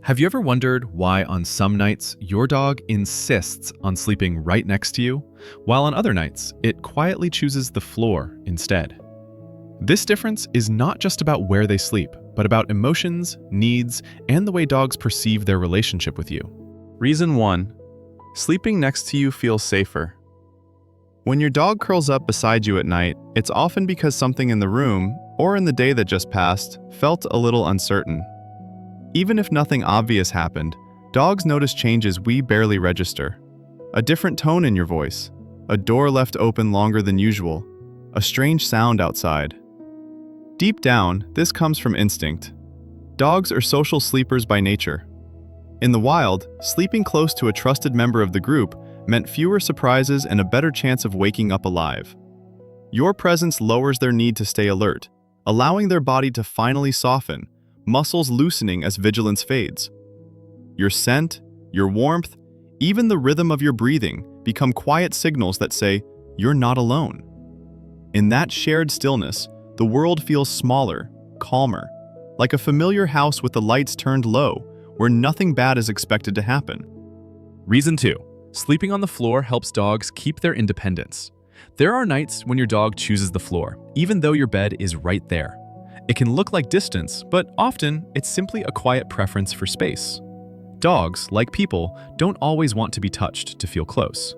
Have you ever wondered why on some nights your dog insists on sleeping right next to you, while on other nights it quietly chooses the floor instead? This difference is not just about where they sleep, but about emotions, needs, and the way dogs perceive their relationship with you. Reason 1. Sleeping next to you feels safer. When your dog curls up beside you at night, it's often because something in the room, or in the day that just passed, felt a little uncertain. Even if nothing obvious happened, dogs notice changes we barely register. A different tone in your voice, a door left open longer than usual, a strange sound outside. Deep down, this comes from instinct. Dogs are social sleepers by nature. In the wild, sleeping close to a trusted member of the group meant fewer surprises and a better chance of waking up alive. Your presence lowers their need to stay alert, allowing their body to finally soften, muscles loosening as vigilance fades. Your scent, your warmth, even the rhythm of your breathing become quiet signals that say, you're not alone. In that shared stillness, the world feels smaller, calmer, like a familiar house with the lights turned low, where nothing bad is expected to happen. Reason 2. Sleeping on the floor helps dogs keep their independence. There are nights when your dog chooses the floor, even though your bed is right there. It can look like distance, but often it's simply a quiet preference for space. Dogs, like people, don't always want to be touched to feel close.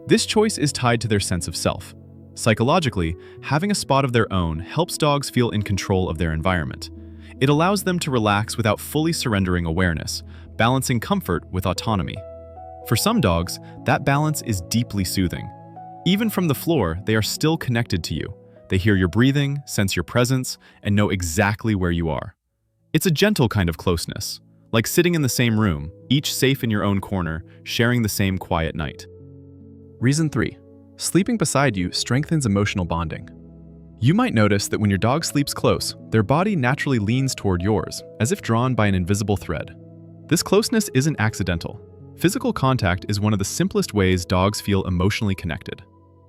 This choice is tied to their sense of self. Psychologically, having a spot of their own helps dogs feel in control of their environment. It allows them to relax without fully surrendering awareness, balancing comfort with autonomy. For some dogs, that balance is deeply soothing. Even from the floor, they are still connected to you. They hear your breathing, sense your presence, and know exactly where you are. It's a gentle kind of closeness, like sitting in the same room, each safe in your own corner, sharing the same quiet night. Reason 3. Sleeping beside you strengthens emotional bonding. You might notice that when your dog sleeps close, their body naturally leans toward yours, as if drawn by an invisible thread. This closeness isn't accidental. Physical contact is one of the simplest ways dogs feel emotionally connected.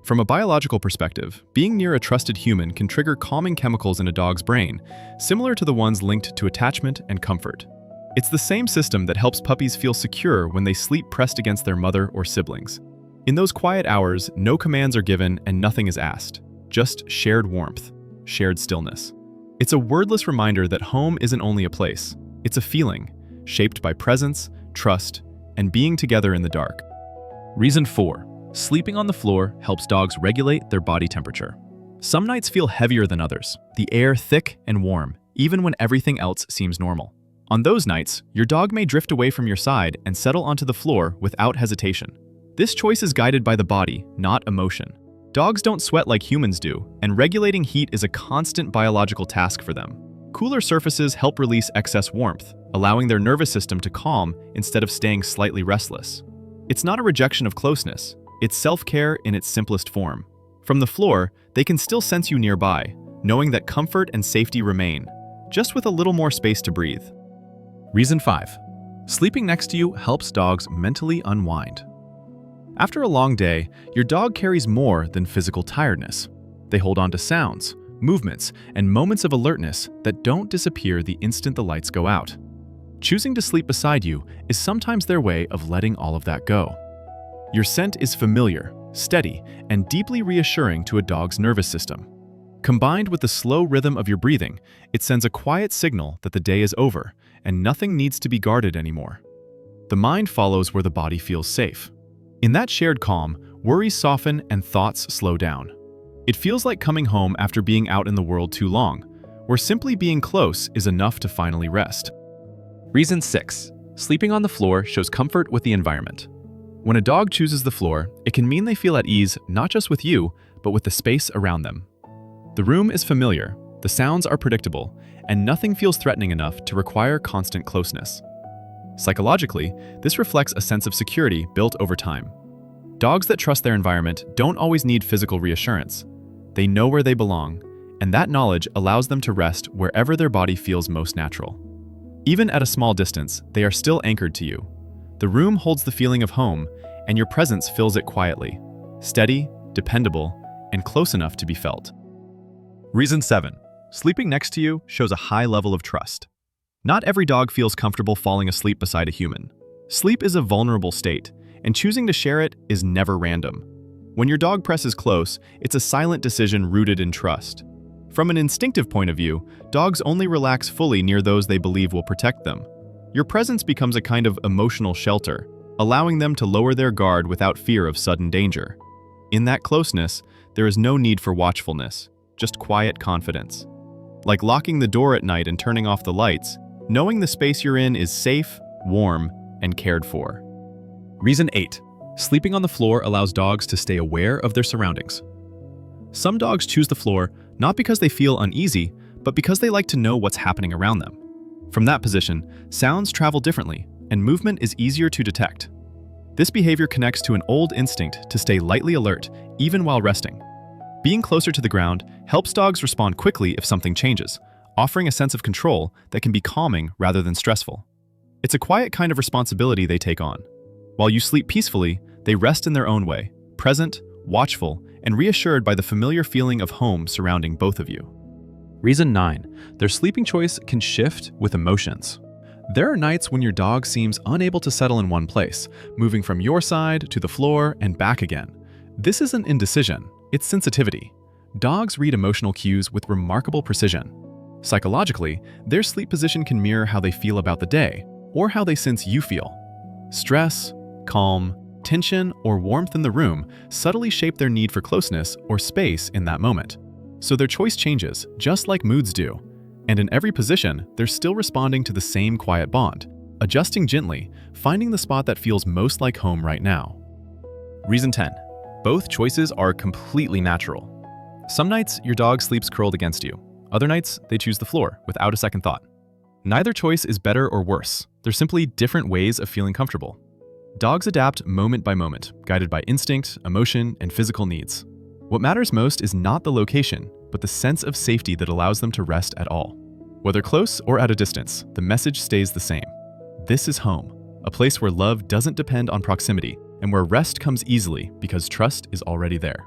From a biological perspective, being near a trusted human can trigger calming chemicals in a dog's brain, similar to the ones linked to attachment and comfort. It's the same system that helps puppies feel secure when they sleep pressed against their mother or siblings. In those quiet hours, no commands are given and nothing is asked, just shared warmth, shared stillness. It's a wordless reminder that home isn't only a place, it's a feeling, shaped by presence, trust, and being together in the dark. Reason 4. Sleeping on the floor helps dogs regulate their body temperature. Some nights feel heavier than others, the air thick and warm, even when everything else seems normal. On those nights, your dog may drift away from your side and settle onto the floor without hesitation. This choice is guided by the body, not emotion. Dogs don't sweat like humans do, and regulating heat is a constant biological task for them. Cooler surfaces help release excess warmth, allowing their nervous system to calm instead of staying slightly restless. It's not a rejection of closeness. It's self-care in its simplest form. From the floor, they can still sense you nearby, knowing that comfort and safety remain, just with a little more space to breathe. Reason 5. Sleeping next to you helps dogs mentally unwind. After a long day, your dog carries more than physical tiredness. They hold on to sounds, movements, and moments of alertness that don't disappear the instant the lights go out. Choosing to sleep beside you is sometimes their way of letting all of that go. Your scent is familiar, steady, and deeply reassuring to a dog's nervous system. Combined with the slow rhythm of your breathing, it sends a quiet signal that the day is over and nothing needs to be guarded anymore. The mind follows where the body feels safe. In that shared calm, worries soften and thoughts slow down. It feels like coming home after being out in the world too long, where simply being close is enough to finally rest. Reason 6. Sleeping on the floor shows comfort with the environment. When a dog chooses the floor, it can mean they feel at ease not just with you, but with the space around them. The room is familiar, the sounds are predictable, and nothing feels threatening enough to require constant closeness. Psychologically, this reflects a sense of security built over time. Dogs that trust their environment don't always need physical reassurance. They know where they belong, and that knowledge allows them to rest wherever their body feels most natural. Even at a small distance, they are still anchored to you. The room holds the feeling of home, and your presence fills it quietly, steady, dependable, and close enough to be felt. Reason 7. Sleeping next to you shows a high level of trust. Not every dog feels comfortable falling asleep beside a human. Sleep is a vulnerable state, and choosing to share it is never random. When your dog presses close, it's a silent decision rooted in trust. From an instinctive point of view, dogs only relax fully near those they believe will protect them. Your presence becomes a kind of emotional shelter, allowing them to lower their guard without fear of sudden danger. In that closeness, there is no need for watchfulness, just quiet confidence. Like locking the door at night and turning off the lights, knowing the space you're in is safe, warm, and cared for. Reason 8. Sleeping on the floor allows dogs to stay aware of their surroundings. Some dogs choose the floor not because they feel uneasy, but because they like to know what's happening around them. From that position, sounds travel differently, and movement is easier to detect. This behavior connects to an old instinct to stay lightly alert, even while resting. Being closer to the ground helps dogs respond quickly if something changes, offering a sense of control that can be calming rather than stressful. It's a quiet kind of responsibility they take on. While you sleep peacefully, they rest in their own way, present, watchful, and reassured by the familiar feeling of home surrounding both of you. Reason 9. Their sleeping choice can shift with emotions. There are nights when your dog seems unable to settle in one place, moving from your side to the floor and back again. This isn't indecision, it's sensitivity. Dogs read emotional cues with remarkable precision. Psychologically, their sleep position can mirror how they feel about the day, or how they sense you feel. Stress, calm, tension, or warmth in the room subtly shape their need for closeness or space in that moment. So their choice changes, just like moods do. And in every position, they're still responding to the same quiet bond, adjusting gently, finding the spot that feels most like home right now. Reason 10. Both choices are completely natural. Some nights, your dog sleeps curled against you. Other nights, they choose the floor without a second thought. Neither choice is better or worse. They're simply different ways of feeling comfortable. Dogs adapt moment by moment, guided by instinct, emotion, and physical needs. What matters most is not the location, but the sense of safety that allows them to rest at all. Whether close or at a distance, the message stays the same. This is home, a place where love doesn't depend on proximity and where rest comes easily because trust is already there.